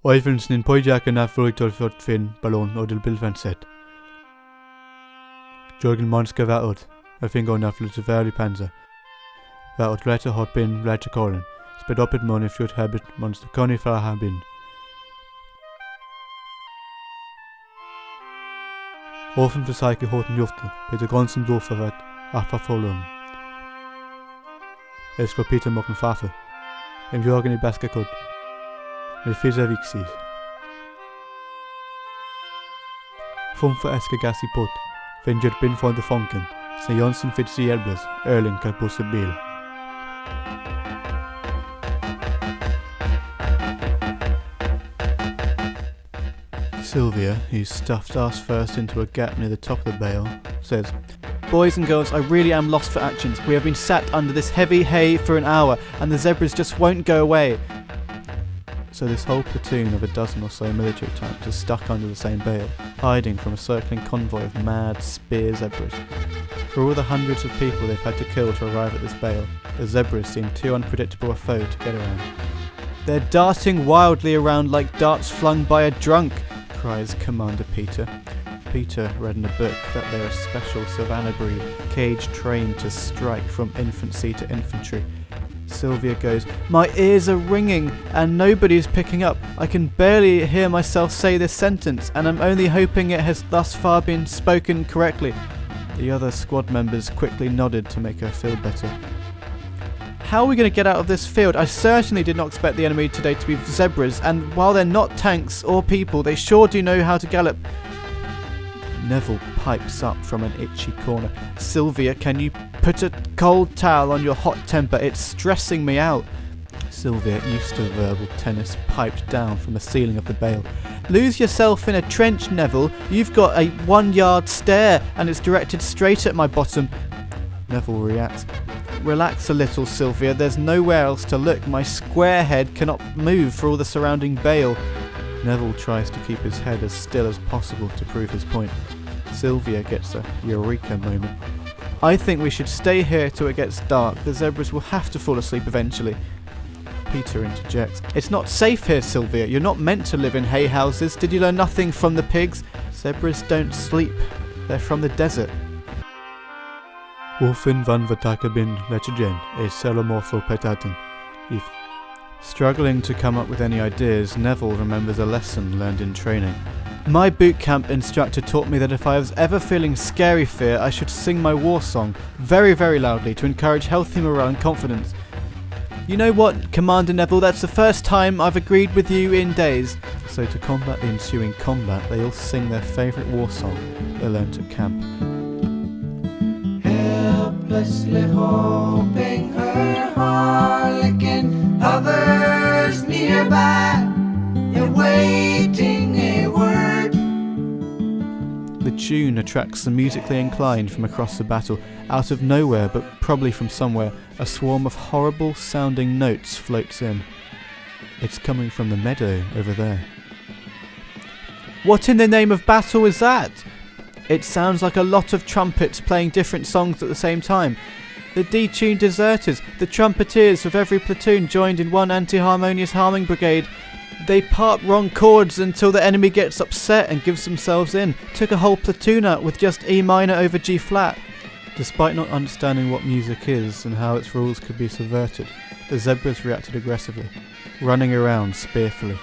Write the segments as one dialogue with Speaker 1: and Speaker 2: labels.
Speaker 1: Oifelsen in poidiac yn afrwytol fod fin balon o dil bilfan set. Jorgen Monska vaod, a fingo naflut valley panzer. Vaod gleta hot bin gleta kolen, sped op it mon if you'd habit monster conny far habin. Offen für Seike hoten Jufte, Peter Gonsen doofverwet, afa volum. Esko Peter mokken faffe, im Jorgen i baska kod, med fisa viksis. Fumfa eske gas i pot, finjer bin von de fonken, sne Jonsen fit si elbles, Erling kan busse bil. Sylvia, who's stuffed ass first into a gap near the top of the bale, says,
Speaker 2: "Boys and girls, I really am lost for actions. We have been sat under this heavy hay for an hour, and the zebras just won't go away."
Speaker 1: So this whole platoon of a dozen or so military types is stuck under the same bale, hiding from a circling convoy of mad spear zebras. For all the hundreds of people they've had to kill to arrive at this bale, the zebras seem too unpredictable a foe to get around.
Speaker 2: "They're darting wildly around like darts flung by a drunk," cries Commander Peter.
Speaker 1: Peter read in a book that they're a special savannah breed, cage trained to strike from infancy to infantry.
Speaker 2: Sylvia goes, "My ears are ringing and nobody's picking up. I can barely hear myself say this sentence, and I'm only hoping it has thus far been spoken correctly."
Speaker 1: The other squad members quickly nodded to make her feel better.
Speaker 2: "How are we going to get out of this field? I certainly did not expect the enemy today to be zebras, and while they're not tanks or people, they sure do know how to gallop."
Speaker 1: Neville pipes up from an itchy corner.
Speaker 2: "Sylvia, can you put a cold towel on your hot temper? It's stressing me out."
Speaker 1: Sylvia, used to verbal tennis, piped down from the ceiling of the bale.
Speaker 2: "Lose yourself in a trench, Neville. You've got a 1-yard stare, and it's directed straight at my bottom."
Speaker 1: Neville reacts.
Speaker 2: "Relax a little, Sylvia. There's nowhere else to look. My square head cannot move for all the surrounding bale."
Speaker 1: Neville tries to keep his head as still as possible to prove his point. Sylvia gets a eureka moment.
Speaker 2: "I think we should stay here till it gets dark. The zebras will have to fall asleep eventually."
Speaker 1: Peter interjects.
Speaker 2: "It's not safe here, Sylvia. You're not meant to live in hay houses. Did you learn nothing from the pigs? Zebras don't sleep. They're from the desert."
Speaker 1: Wolfen van Vatakabin Lechagen is Selomorpho Petaten. If struggling to come up with any ideas, Neville remembers a lesson learned in training.
Speaker 2: "My boot camp instructor taught me that if I was ever feeling scary fear, I should sing my war song very, very loudly to encourage healthy morale and confidence. You know what, Commander Neville, that's the first time I've agreed with you in days."
Speaker 1: So to combat the ensuing combat, they all sing their favourite war song they learnt at camp.
Speaker 3: Helplessly hoping her harlequin hovers nearby, awaiting a word.
Speaker 1: The tune attracts the musically inclined from across the battle. Out of nowhere, but probably from somewhere, a swarm of horrible sounding notes floats in. It's coming from the meadow over there.
Speaker 2: "What in the name of battle is that?" "It sounds like a lot of trumpets playing different songs at the same time. The detuned deserters, the trumpeteers of every platoon joined in one anti-harmonious harming brigade. They part wrong chords until the enemy gets upset and gives themselves in. Took a whole platoon out with just E minor over G flat."
Speaker 1: Despite not understanding what music is and how its rules could be subverted, the zebras reacted aggressively, running around spearfully.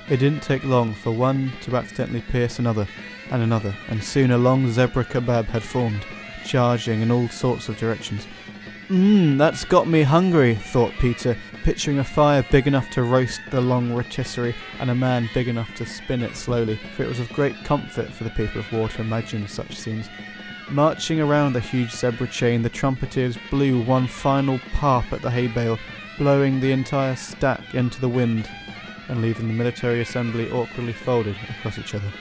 Speaker 1: It didn't take long for one to accidentally pierce another, and soon a long zebra kebab had formed, charging in all sorts of directions.
Speaker 2: That's got me hungry," thought Peter, picturing a fire big enough to roast the long rotisserie and a man big enough to spin it slowly, for it was of great comfort for the people of war to imagine such scenes. Marching around the huge zebra chain, the trumpeteers blew one final pop at the hay bale, blowing the entire stack into the wind and leaving the military assembly awkwardly folded across each other.